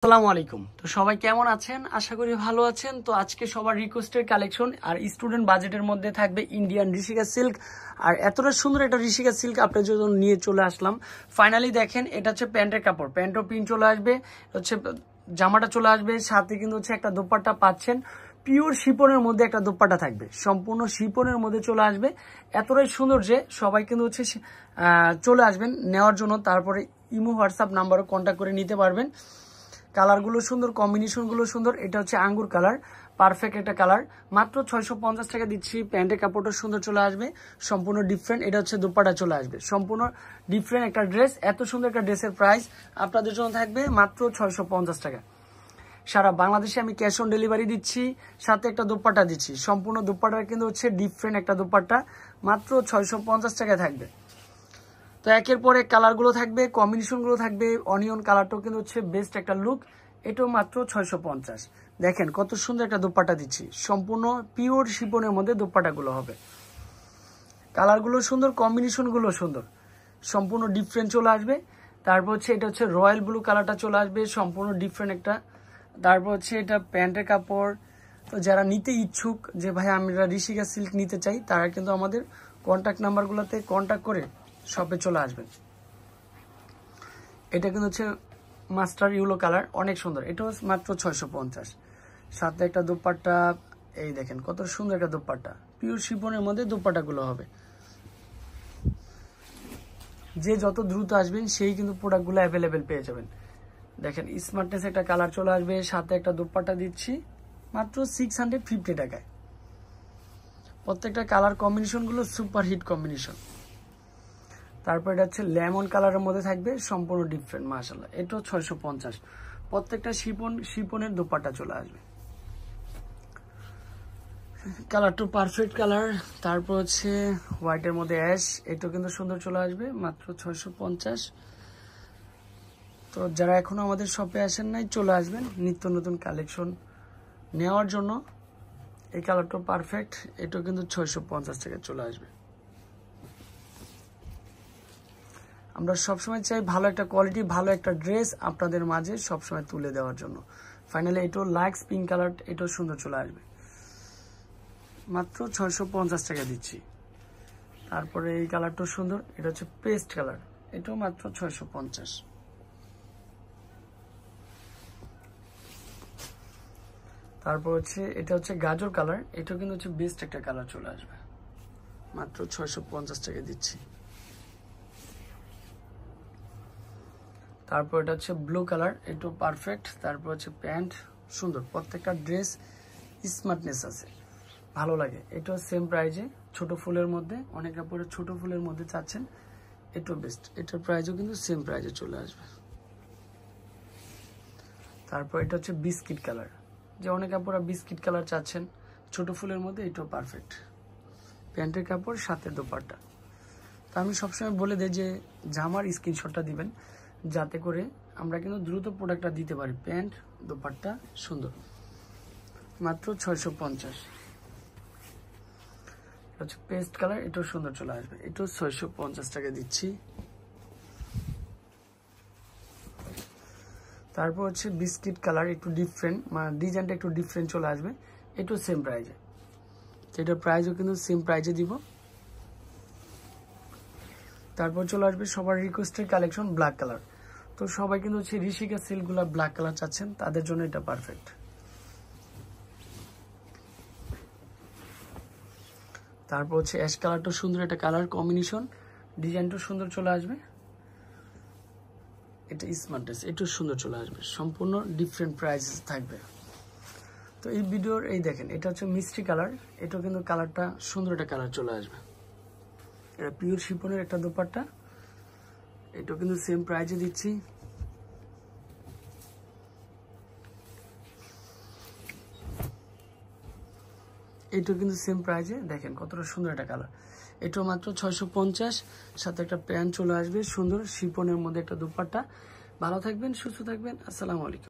আসসালামু আলাইকুম। তো সবাই কেমন আছেন? আশা করি ভালো আছেন। তো আজকে সবার রিকোয়েস্টের কালেকশন আর স্টুডেন্ট বাজেটের মধ্যে থাকবে ইন্ডিয়ান ঋষিকা সিল্ক। আর এতটা সুন্দর একটা ঋষিকা সিল্ক আপনার জন্য নিয়ে চলে আসলাম। ফাইনালি দেখেন, এটা হচ্ছে প্যান্টের কাপড়, প্যান্টও প্রিন্ট চলে আসবে, হচ্ছে জামাটা চলে আসবে, সাথে কিন্তু হচ্ছে একটা দোপাট্টা পাচ্ছেন। পিওর শিপনের মধ্যে একটা দোপাট্টা থাকবে, সম্পূর্ণ শিপনের মধ্যে চলে আসবে। এতটাই সুন্দর যে সবাই কিন্তু হচ্ছে চলে আসবেন নেওয়ার জন্য। তারপরে ইমো হোয়াটসঅ্যাপ নাম্বারও কন্ট্যাক্ট করে নিতে পারবেন। কালারগুলো সুন্দর, কম্বিনেশনগুলো সুন্দর। এটা হচ্ছে আঙ্গুর কালার, পারফেক্ট একটা কালার। মাত্র 650 টাকা দিচ্ছি। প্যান্টের কাপড়টা সুন্দর চলে আসবে, সম্পূর্ণ ডিফারেন্ট। এটা হচ্ছে দোপাট্টা চলে আসবে, সম্পূর্ণ ডিফারেন্ট একটা ড্রেস। এত সুন্দর একটা ড্রেসের প্রাইস আপনাদের জন্য থাকবে মাত্র 650 টাকা। সারা বাংলাদেশে আমি ক্যাশ অন ডেলিভারি দিচ্ছি, সাথে একটা দোপাট্টা দিচ্ছি। সম্পূর্ণ দোপাট্টা কিন্তু হচ্ছে ডিফারেন্ট একটা দোপাট্টা, মাত্র 650 টাকায় থাকবে। তো একের পরে কালারগুলো থাকবে, কম্বিনেশনগুলো থাকবে। অনিয়ন কালারটাও কিন্তু হচ্ছে বেস্ট একটা লুক, এটাও মাত্র 650। দেখেন কত সুন্দর একটা দোপাট্টা দিচ্ছি, সম্পূর্ণ পিওর শিপনের মধ্যে দোপাট্টাগুলো হবে। কালারগুলো সুন্দর, কম্বিনেশনগুলো সুন্দর, সম্পূর্ণ ডিফারেন্ট চলে আসবে। তারপর হচ্ছে এটা হচ্ছে রয়্যাল ব্লু কালারটা চলে আসবে, সম্পূর্ণ ডিফারেন্ট একটা। তারপর হচ্ছে এটা প্যান্টের কাপড়। তো যারা নিতে ইচ্ছুক যে ভাই আমরা ঋষিকা সিল্ক নিতে চাই, তারা কিন্তু আমাদের কন্ট্যাক্ট নাম্বারগুলোতে কন্ট্যাক্ট করে শপে চলে আসবেন। এটা কিন্তু হচ্ছে মাস্টার ইউলো কালার, অনেক সুন্দর। এটাও মাত্র 650। সাথে একটা দোপাট্টা, এই দেখেন কত সুন্দর একটা দোপাট্টা, পিওর শিফনের মধ্যে দোপাট্টাগুলো হবে। যে যত দ্রুত আসবেন সেই কিন্তু প্রোডাক্টগুলো অ্যাভেলেবেল পেয়ে যাবেন। দেখেন স্মার্টনেস একটা কালার চলে আসবে, সাথে একটা দোপাট্টা দিচ্ছি মাত্র 650 টাকায়। প্রত্যেকটা কালার কম্বিনেশনগুলো সুপার হিট কম্বিনেশন। তারপর এটা হচ্ছে লেমন কালারের মধ্যে থাকবে, সম্পূর্ণ ডিফারেন্ট মাশাআল্লাহ। এটাও 650। প্রত্যেকটা শিপনের দোপাট্টা চলে আসবে। কালারটা পারফেক্ট কালার। তারপর হচ্ছে হোয়াইটের মধ্যে অ্যাশ, এটাও কিন্তু সুন্দর চলে আসবে, মাত্র 650। তো যারা এখনো আমাদের শপে আসেন নাই, চলে আসবেন নিত্য নতুন কালেকশন নেওয়ার জন্য। এই কালারটা পারফেক্ট, এটাও কিন্তু 650 টাকা চলে আসবে। আমরা সবসময় চাই ভালো একটা কোয়ালিটি, ভালো একটা ড্রেস আপনাদের মাঝে সবসময় তুলে দেওয়ার জন্য। ফাইনালি এটাও লাক্স পিঙ্ক কালার, এটাও সুন্দর চলে আসবে, মাত্র 650 টাকা দিচ্ছি। তারপরে এই কালারটাও সুন্দর, এটা হচ্ছে পেস্ট কালার, এটাও মাত্র 650। তারপর হচ্ছে এটা হচ্ছে গাজর কালার, এটাও কিন্তু হচ্ছে বেস্ট একটা কালার চলে আসবে, মাত্র 650 টাকা দিচ্ছি। তারপর এটা হচ্ছে ব্লু কালার, এটাও পারফেক্ট। তারপর হচ্ছে প্যান্ট সুন্দর, প্রত্যেকটা ড্রেস স্মার্টনেস আছে, ভালো লাগে। এটাও সেম প্রাইজে, ছোট ফুলের মধ্যে। অনেকে পরে ছোট ফুলের মধ্যে চাচ্ছেন, এটাও বেস্ট। এটার প্রাইজও কিন্তু সেম প্রাইজে চলে আসবে। তারপর এটা হচ্ছে বিস্কিট কালার, যে অনেক আপুরা বিস্কিট কালার চাচ্ছেন ছোট ফুলের মধ্যে, এটাও পারফেক্ট। প্যান্টের কাপড়, সাথে দোপাট্টা। তো আমি সবসময় বলে দিই যে জামার স্ক্রিনশটটা দিবেন, যাতে করে আমরা কিন্তু দ্রুত প্রোডাক্টটা দিতে পারি। প্যান্ট, দোপাট্টা সুন্দর, মাত্র 650। হচ্ছে পেস্ট কালার, এটাও সুন্দর চলে আসবে, এটাও 650 টাকা দিচ্ছি। তারপর হচ্ছে বিস্কিট কালার, একটু ডিফারেন্ট, মানে ডিজাইনটা একটু ডিফারেন্ট চলে আসবে, এটাও সেম প্রাইজে। এটার প্রাইসও কিন্তু সেম প্রাইজে দিব। তারপর চলে আসবে সবার রিকোয়েস্টের কালেকশন ব্ল্যাক কালার। তো সবাই কিন্তু হচ্ছে ঋষিকা সিল্কগুলা ব্ল্যাক কালার চাচ্ছেন, তাদের জন্য এটা পারফেক্ট। তারপর হচ্ছে অ্যাশ কালারটা সুন্দর একটা কালার কম্বিনেশন, ডিজাইনটা সুন্দর চলে আসবে। এটা স্মার্ট ড্রেস, একটু সুন্দর চলে আসবে, সম্পূর্ণ ডিফারেন্ট প্রাইস থাকবে। তো এই ভিডিওর এই দেখেন, এটা হচ্ছে মিষ্টি কালার, এটাও কিন্তু কালারটা সুন্দর একটা কালার চলে আসবে। এটা পিওর শিপনের একটা দোপাট্টা, এটাও কিন্তু সেম প্রাইজে দিচ্ছি। এটাও কিন্তু সেম প্রাইজে, দেখেন কতটা সুন্দর একটা কালার। এটাও মাত্র 650, সাথে একটা প্যান্ট চলে আসবে সুন্দর শিপনের মধ্যে একটা দোপাট্টা। ভালো থাকবেন, সুস্থ থাকবেন, আসসালামু আলাইকুম।